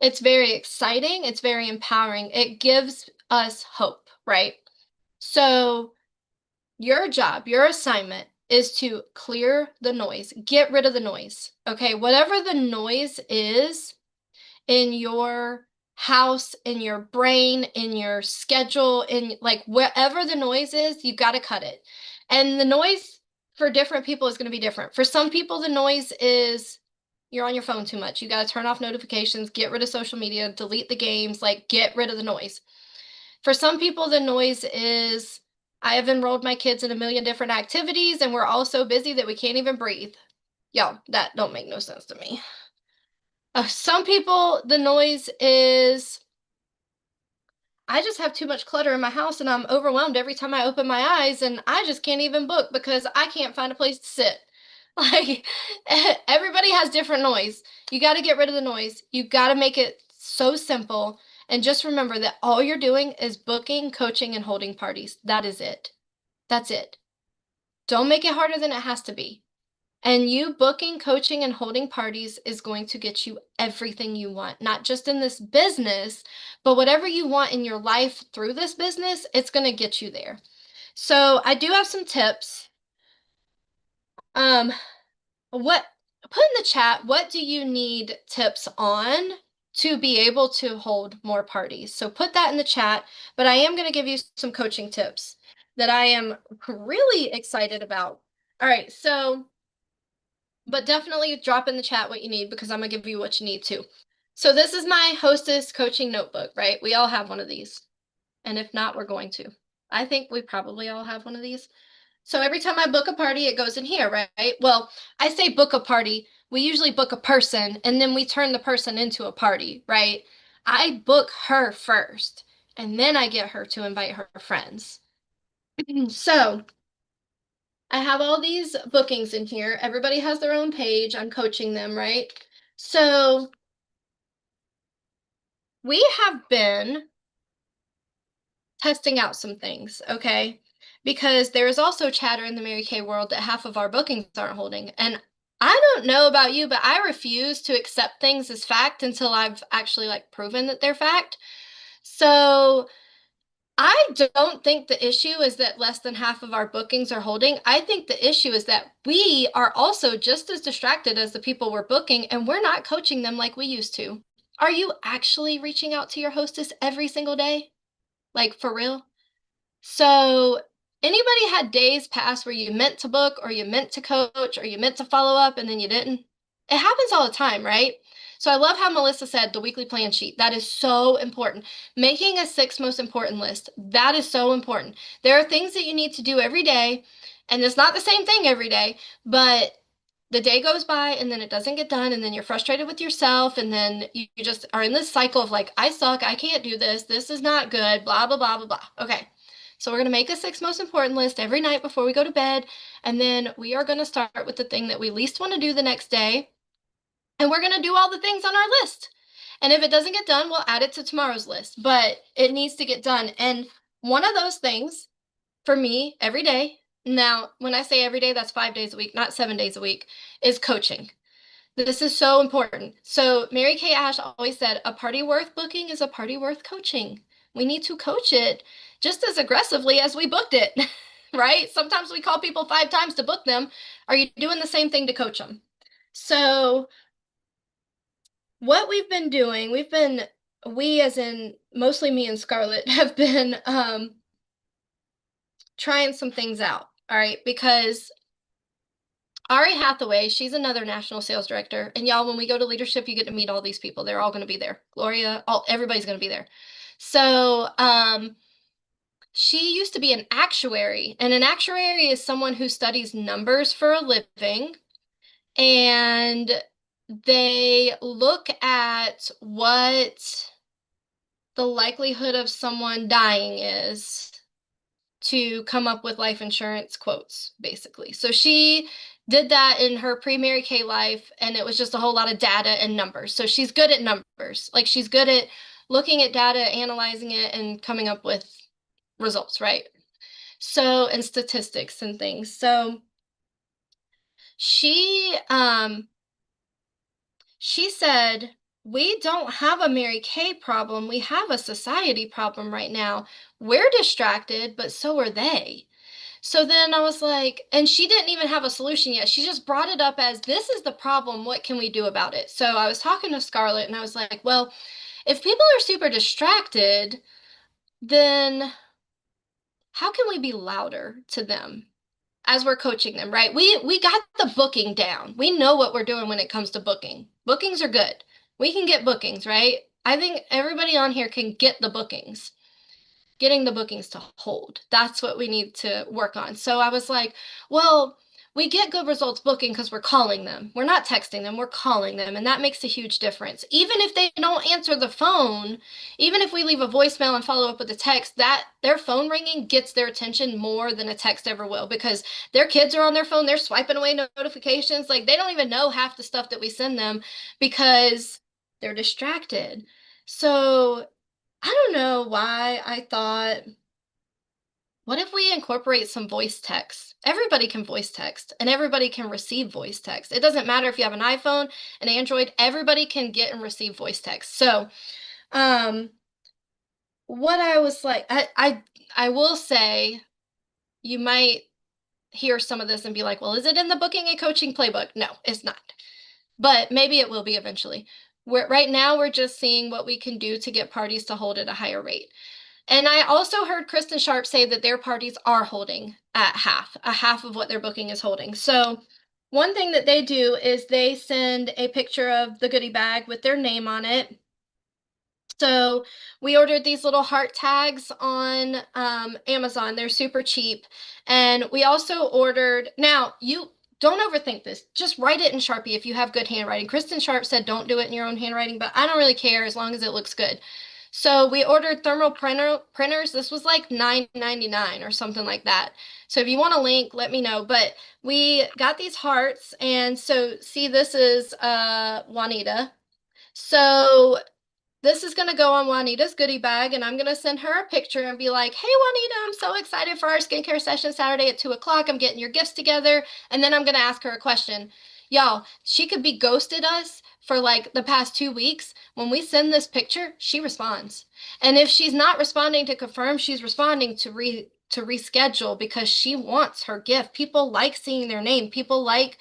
It's very exciting. It's very empowering. It gives us hope, right? So your job, your assignment is to clear the noise, get rid of the noise. Okay, whatever the noise is in your house, in your brain, in your schedule, in like wherever the noise is, you got to cut it. And the noise for different people is going to be different. For some people, the noise is you're on your phone too much. You got to turn off notifications, get rid of social media, delete the games, like get rid of the noise. For some people, the noise is I have enrolled my kids in a million different activities and we're all so busy that we can't even breathe. Y'all, that don't make no sense to me. Some people, the noise is I just have too much clutter in my house and I'm overwhelmed every time I open my eyes and I just can't even book because I can't find a place to sit. Like everybody has different noise. You got to get rid of the noise. You got to make it so simple. And just remember that all you're doing is booking, coaching, and holding parties. That is it. That's it. Don't make it harder than it has to be. And you booking, coaching, and holding parties is going to get you everything you want, not just in this business, but whatever you want in your life through this business, it's going to get you there. So I do have some tips. Put in the chat, what do you need tips on to be able to hold more parties? So put that in the chat, but I am going to give you some coaching tips that I am really excited about. All right, so but definitely drop in the chat what you need because I'm going to give you what you need too. So this is my hostess coaching notebook, right? We all have one of these. And if not, we're going to. I think we probably all have one of these. So every time I book a party, it goes in here, right? Well, I say book a party. We usually book a person and then we turn the person into a party, right? I book her first and then I get her to invite her friends. So I have all these bookings in here. Everybody has their own page. I'm coaching them, right? So we have been testing out some things, okay? Because there is also chatter in the Mary Kay world that half of our bookings aren't holding. And I don't know about you, but I refuse to accept things as fact until I've actually like proven that they're fact. So I don't think the issue is that less than half of our bookings are holding. I think the issue is that we are also just as distracted as the people we're booking, and we're not coaching them like we used to. Are you actually reaching out to your hostess every single day? Like for real? So anybody had days past where you meant to book or you meant to coach or you meant to follow up and then you didn't? It happens all the time, right? So I love how Melissa said the weekly plan sheet. That is so important. Making a 6 most important list. That is so important. There are things that you need to do every day, and it's not the same thing every day, but the day goes by and then it doesn't get done, and then you're frustrated with yourself, and then you just are in this cycle of like, I suck, I can't do this, this is not good, blah, blah, blah, blah, blah. Okay. So we're going to make a 6 most important list every night before we go to bed, and then we are going to start with the thing that we least want to do the next day, and we're going to do all the things on our list. And if it doesn't get done, we'll add it to tomorrow's list, but it needs to get done. And one of those things for me every day, now, when I say every day, that's 5 days a week, not 7 days a week, is coaching. This is so important. So Mary Kay Ash always said, a party worth booking is a party worth coaching. We need to coach it just as aggressively as we booked it, right? Sometimes we call people 5 times to book them. Are you doing the same thing to coach them? So what we've been doing, we as in mostly me and Scarlett, have been trying some things out, all right? Because Ari Hathaway, she's another national sales director. And y'all, when we go to leadership, you get to meet all these people. They're all going to be there. Gloria, everybody's going to be there. So she used to be an actuary. And an actuary is someone who studies numbers for a living. And they look at what the likelihood of someone dying is to come up with life insurance quotes, basically. So she did that in her pre-Mary Kay life, and it was just a whole lot of data and numbers. So she's good at numbers. Like, she's good at looking at data, analyzing it, and coming up with results, right? So, and statistics and things. So she said, we don't have a Mary Kay problem. We have a society problem right now. We're distracted, but so are they. So then I was like, and she didn't even have a solution yet. She just brought it up as, this is the problem. What can we do about it? So I was talking to Scarlett and I was like, well, if people are super distracted, then how can we be louder to them as we're coaching them, right? We got the booking down. We know what we're doing when it comes to booking. Bookings are good. We can get bookings, right? I think everybody on here can get the bookings. Getting the bookings to hold. That's what we need to work on. So I was like, well, we get good results booking because we're calling them. We're not texting them, we're calling them. And that makes a huge difference. Even if they don't answer the phone, even if we leave a voicemail and follow up with a text, that their phone ringing gets their attention more than a text ever will, because their kids are on their phone, they're swiping away notifications. Like, they don't even know half the stuff that we send them because they're distracted. So I don't know why I thought, what if we incorporate some voice text? Everybody can voice text and everybody can receive voice text. It doesn't matter if you have an iPhone, an Android, everybody can get and receive voice text. So, what I was like, I will say, you might hear some of this and be like, well, is it in the booking and coaching playbook? No, it's not. But maybe it will be eventually. Right now, we're just seeing what we can do to get parties to hold at a higher rate. And I also heard Kristen Sharp say that their parties are holding at a half of what their booking is holding. So one thing that they do is they send a picture of the goodie bag with their name on it. So we ordered these little heart tags on Amazon. They're super cheap. And we also ordered, now you don't overthink this. Just write it in Sharpie if you have good handwriting. Kristen Sharp said don't do it in your own handwriting, but I don't really care as long as it looks good. So we ordered thermal printers. This was like $9.99 or something like that. So if you want a link, let me know. But we got these hearts. And so see, this is Juanita. So this is going to go on Juanita's goodie bag, and I'm going to send her a picture and be like, hey, Juanita, I'm so excited for our skincare session Saturday at 2 o'clock. I'm getting your gifts together. And then I'm going to ask her a question. Y'all, she could be ghosted us for like the past 2 weeks. When we send this picture, she responds. And if she's not responding to confirm, she's responding to reschedule, because she wants her gift. People like seeing their name. People like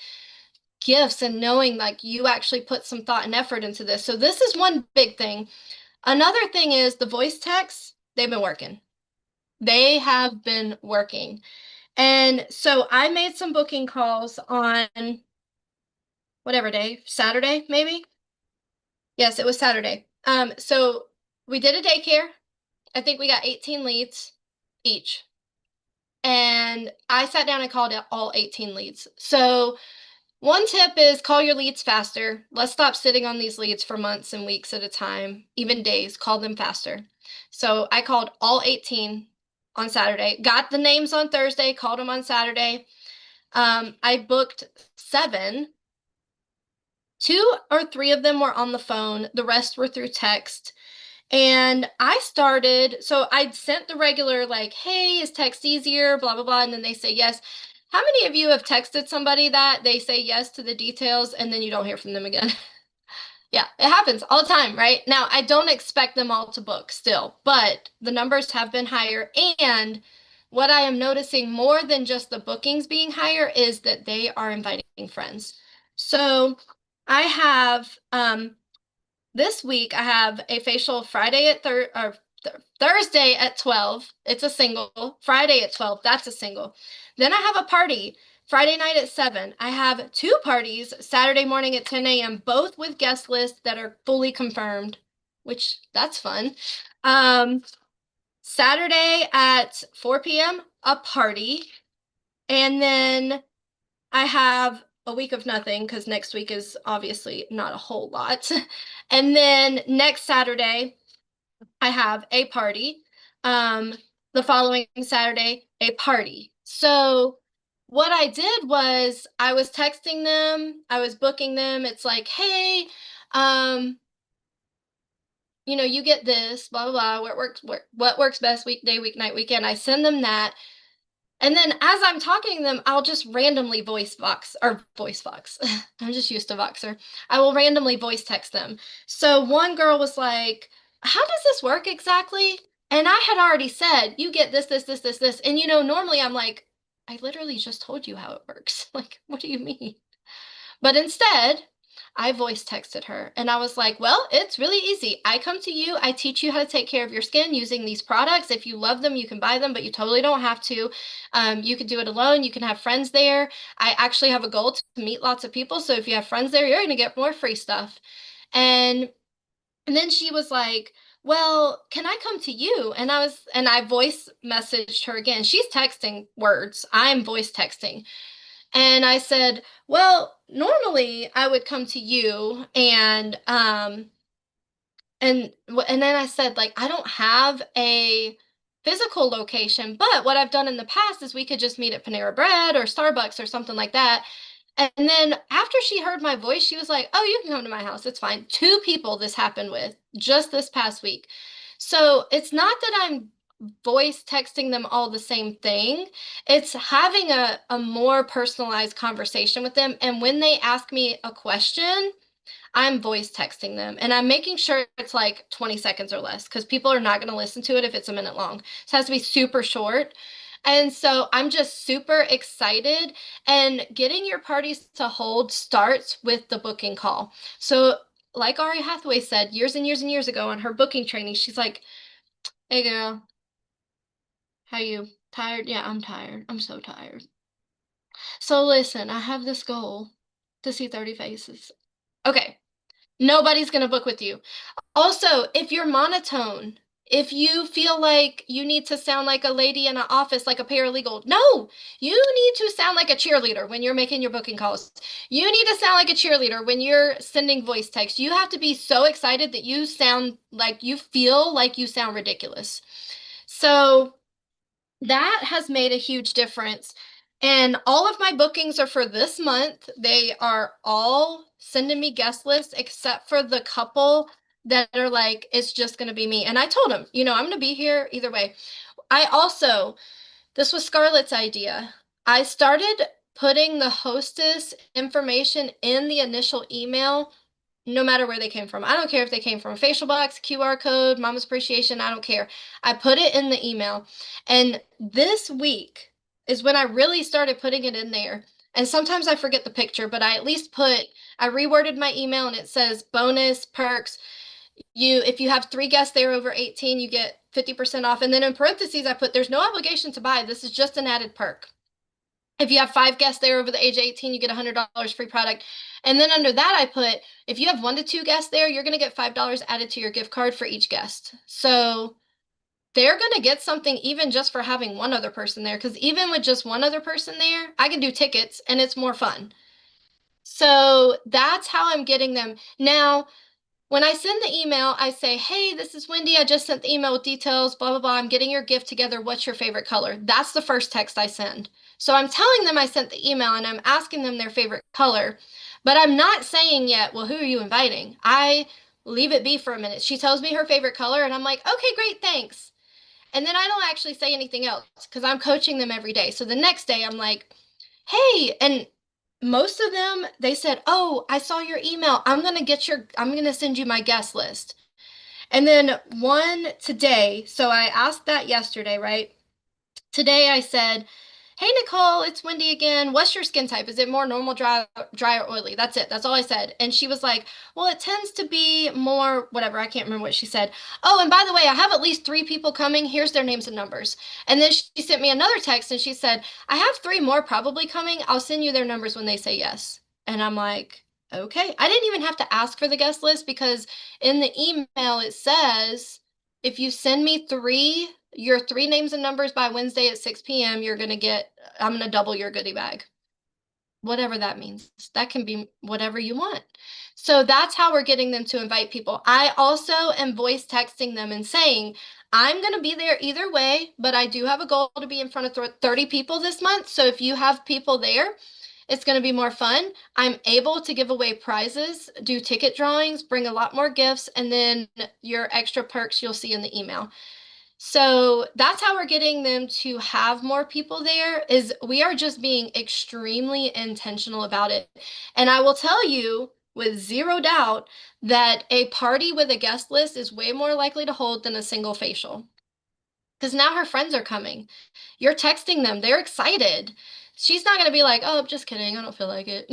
gifts and knowing like you actually put some thought and effort into this. So this is one big thing. Another thing is the voice texts, they've been working. They have been working. And so I made some booking calls on whatever day, Saturday, maybe? Yes, it was Saturday. So we did a daycare. I think we got 18 leads each. And I sat down and called out all 18 leads. So One tip is call your leads faster. Let's stop sitting on these leads for months and weeks at a time, even days. Call them faster. So I called all 18 on Saturday, got the names on Thursday, called them on Saturday. I booked 7. 2 or 3 of them were on the phone. The rest were through text. And so I sent the regular, like, hey, is text easier? Blah, blah, blah. And then they say yes. How many of you have texted somebody that they say yes to the details and then you don't hear from them again? Yeah, it happens all the time, right? Now, I don't expect them all to book still, but the numbers have been higher. And what I am noticing more than just the bookings being higher is that they are inviting friends. So I have this week I have a facial Friday at Thursday at 12. It's a single. Friday at 12. That's a single. Then I have a party Friday night at 7. I have 2 parties Saturday morning at 10 a.m., both with guest lists that are fully confirmed, which that's fun. Saturday at 4 p.m., a party. And then I have a week of nothing because next week is obviously not a whole lot. And then next Saturday, I have a party. The following Saturday, a party. So what I did was I was texting them, I was booking them. It's like, hey, you get this, blah, blah, blah, what works best weekday, weeknight, weekend. I send them that. And then as I'm talking to them, I'll just randomly voice Vox. I'm just used to Voxer. I will randomly voice text them. So one girl was like, how does this work exactly? And I had already said, you get this, this, this, this, this. And normally I'm like, I literally just told you how it works. Like, what do you mean? But instead, I voice texted her and I was like, well, it's really easy. I come to you, I teach you how to take care of your skin using these products. If you love them, you can buy them, but you totally don't have to. You can do it alone. You can have friends there. I actually have a goal to meet lots of people. So if you have friends there, you're going to get more free stuff. And then she was like, well, can I come to you? And I voice messaged her again. She's texting words. I'm voice texting. And I said, well, normally I would come to you and then I said, like, I don't have a physical location, but what I've done in the past is we could just meet at Panera Bread or Starbucks or something like that. And then after she heard my voice, she was like, oh, you can come to my house. It's fine. 2 people this happened with just this past week. So it's not that I'm voice texting them all the same thing. It's having a more personalized conversation with them. And when they ask me a question, I'm voice texting them and I'm making sure it's like 20 seconds or less because people are not going to listen to it if it's a minute long. So it has to be super short. And so I'm just super excited. And getting your parties to hold starts with the booking call. So, like Ari Hathaway said years and years and years ago on her booking training, she's like, hey, girl, how you? Tired? Yeah, I'm tired. I'm so tired. So, listen, I have this goal to see 30 faces. Okay, nobody's going to book with you. Also, if you're monotone, if you feel like you need to sound like a lady in an office, like a paralegal, no, you need to sound like a cheerleader when you're making your booking calls. You need to sound like a cheerleader when you're sending voice text. You have to be so excited that you sound like you feel like you sound ridiculous. So that has made a huge difference. And all of my bookings are for this month. They are all sending me guest lists except for the couple that are like, it's just going to be me. And I told them, I'm going to be here either way. This was Scarlett's idea. I started putting the hostess information in the initial email no matter where they came from. I don't care if they came from a facial box, QR code, Mama's Appreciation, I don't care. I put it in the email. And this week is when I really started putting it in there. And sometimes I forget the picture, but I at least I reworded my email and it says bonus perks. If you have 3 guests there over 18, you get 50% off. And then in parentheses, I put there's no obligation to buy. This is just an added perk. If you have 5 guests there over the age of 18, you get $100 free product. And then under that, I put, if you have 1 to 2 guests there, you're going to get $5 added to your gift card for each guest. So they're going to get something even just for having one other person there. Because even with just one other person there, I can do tickets and it's more fun. So that's how I'm getting them. Now, when I send the email, I say, hey, this is Wendy. I just sent the email with details, blah, blah, blah. I'm getting your gift together. What's your favorite color? That's the first text I send. So I'm telling them I sent the email and I'm asking them their favorite color, but I'm not saying yet, well, who are you inviting? I leave it be for a minute. She tells me her favorite color and I'm like, okay, great, thanks. And then I don't actually say anything else because I'm coaching them every day. So the next day I'm like, hey, and most of them, they said, oh, I saw your email. I'm going to send you my guest list. And then one today, so I asked that yesterday, right? Today I said, hey, Nicole, it's Wendy again. What's your skin type? Is it more normal, dry or oily? That's it. That's all I said. And she was like, well, it tends to be more, whatever. I can't remember what she said. Oh, and by the way, I have at least 3 people coming. Here's their names and numbers. And then she sent me another text and she said, I have 3 more probably coming. I'll send you their numbers when they say yes. And I'm like, okay. I didn't even have to ask for the guest list because in the email it says, if you send me your 3 names and numbers by Wednesday at 6 p.m., I'm going to double your goodie bag. Whatever that means. That can be whatever you want. So that's how we're getting them to invite people. I also am voice texting them and saying, I'm going to be there either way, but I do have a goal to be in front of 30 people this month. So if you have people there, it's going to be more fun. I'm able to give away prizes, do ticket drawings, bring a lot more gifts, and then your extra perks you'll see in the email. So that's how we're getting them to have more people there is we are just being extremely intentional about it. And I will tell you with zero doubt that a party with a guest list is way more likely to hold than a single facial. Because now her friends are coming. You're texting them, they're excited. She's not going to be like, oh, just kidding, I don't feel like it.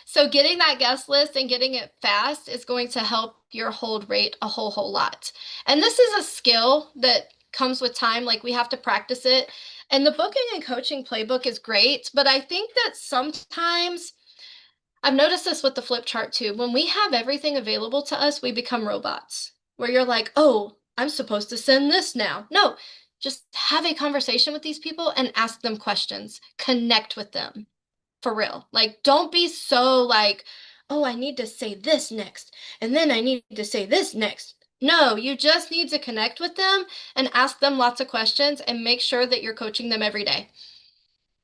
So getting that guest list and getting it fast is going to help your hold rate a whole lot. And this is a skill that comes with time, like we have to practice it. And the booking and coaching playbook is great, but I think that sometimes I've noticed this with the flip chart too. When we have everything available to us, we become robots where you're like, oh, I'm supposed to send this now. No, just have a conversation with these people and ask them questions. Connect with them for real. Like, don't be so like, oh, I need to say this next. And then I need to say this next. No, you just need to connect with them and ask them lots of questions and make sure that you're coaching them every day.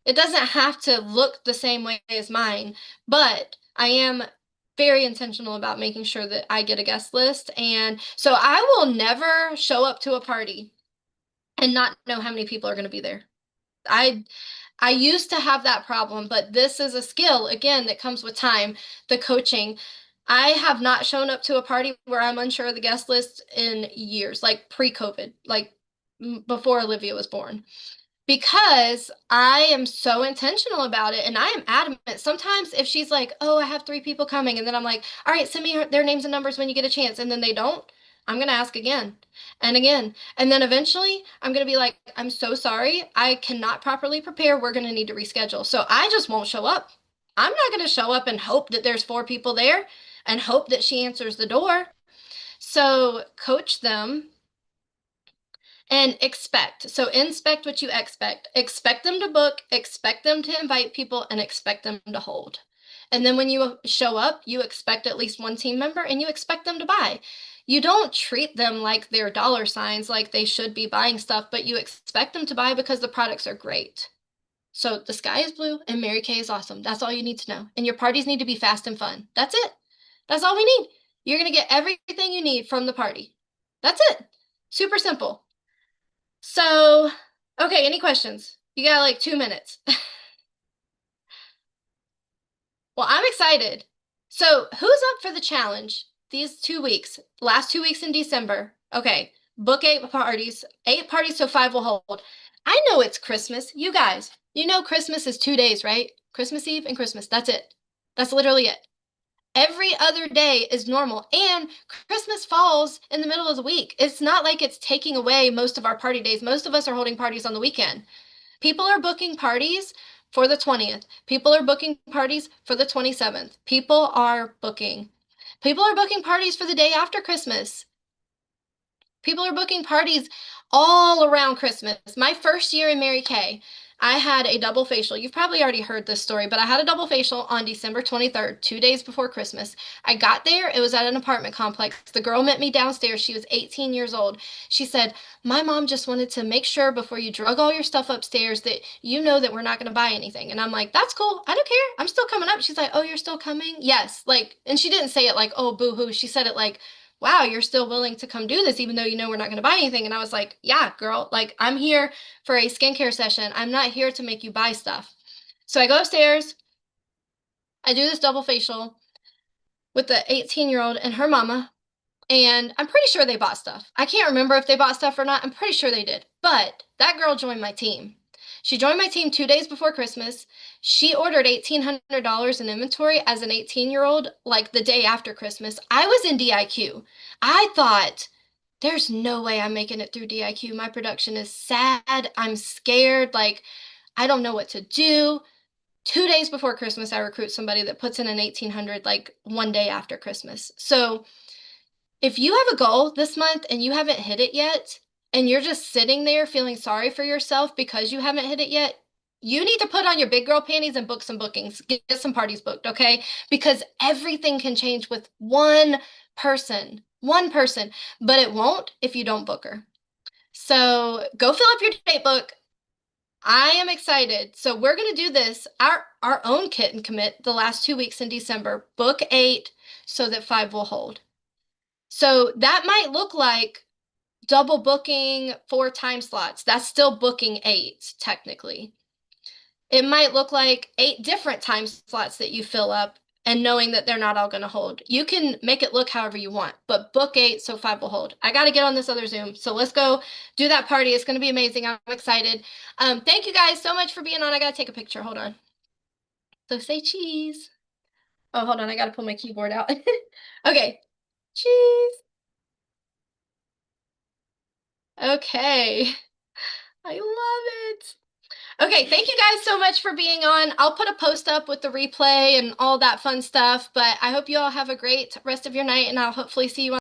It doesn't have to look the same way as mine, but I am very intentional about making sure that I get a guest list. And so I will never show up to a party and not know how many people are going to be there. I I used to have that problem, but this is a skill again that comes with time, the coaching. I have not shown up to a party where I'm unsure of the guest list in years, like pre-COVID, like before Olivia was born because I am so intentional about it and I am adamant. Sometimes if she's like, oh, I have 3 people coming, and then I'm like, all right, send me their names and numbers when you get a chance, and then they don't, I'm going to ask again and again. And then eventually I'm going to be like, I'm so sorry. I cannot properly prepare. We're going to need to reschedule. So I just won't show up. I'm not going to show up and hope that there's 4 people there and hope that she answers the door. So coach them and expect. So inspect what you expect. Expect them to book, expect them to invite people, and expect them to hold. And then when you show up, you expect at least one team member and you expect them to buy. You don't treat them like they're dollar signs, like they should be buying stuff, but you expect them to buy because the products are great. So the sky is blue and Mary Kay is awesome. That's all you need to know. And your parties need to be fast and fun. That's it. That's all we need. You're going to get everything you need from the party. That's it. Super simple. So, okay, any questions? You got like 2 minutes. Well, I'm excited. So, who's up for the challenge these 2 weeks? Last 2 weeks in December. Okay, book 8 parties. 8 parties, so 5 will hold. I know it's Christmas. You guys, you know Christmas is 2 days, right? Christmas Eve and Christmas. That's it. That's literally it. Every other day is normal, and Christmas falls in the middle of the week. It's not like it's taking away most of our party days. Most of us are holding parties on the weekend. People are booking parties for the 20th. People are booking parties for the 27th. People are booking. People are booking parties for the day after Christmas. People are booking parties all around Christmas. My first year in Mary Kay, I had a double facial. You've probably already heard this story, but I had a double facial on December 23rd, 2 days before Christmas. I got there. It was at an apartment complex. The girl met me downstairs. She was 18 years old. She said, my mom just wanted to make sure before you drug all your stuff upstairs that you know that we're not going to buy anything. And I'm like, that's cool. I don't care. I'm still coming up. She's like, oh, you're still coming? Yes. Like, and she didn't say it like, oh, boo hoo. She said it like, wow, you're still willing to come do this even though you know we're not going to buy anything. And I was like, yeah, girl, like I'm here for a skincare session. I'm not here to make you buy stuff. So I go upstairs, I do this double facial with the 18-year-old and her mama, and I'm pretty sure they bought stuff. I can't remember if they bought stuff or not. I'm pretty sure they did. But that girl joined my team. She joined my team 2 days before Christmas. She ordered $1,800 in inventory as an 18-year-old, like the day after Christmas. I was in DIQ. I thought, there's no way I'm making it through DIQ. My production is sad. I'm scared. Like, I don't know what to do. 2 days before Christmas, I recruit somebody that puts in an 1800 like one day after Christmas. So if you have a goal this month and you haven't hit it yet, and you're just sitting there feeling sorry for yourself because you haven't hit it yet, you need to put on your big girl panties and book some bookings. Get some parties booked, okay? Because everything can change with one person, but it won't if you don't book her. So go fill up your date book. I am excited. So we're going to do this, our own kit and commit the last 2 weeks in December. Book 8 so that 5 will hold. So that might look like double booking 4 time slots. That's still booking 8, technically. It might look like 8 different time slots that you fill up and knowing that they're not all going to hold. You can make it look however you want, but book 8 so 5 will hold. I got to get on this other Zoom. So let's go do that party. It's going to be amazing. I'm excited. Thank you guys so much for being on. I got to take a picture. Hold on. So say cheese. Oh, hold on. I got to pull my keyboard out. Okay. Cheese. Okay. I love it. Okay, thank you guys so much for being on. I'll put a post up with the replay and all that fun stuff, but I hope you all have a great rest of your night, and I'll hopefully see you on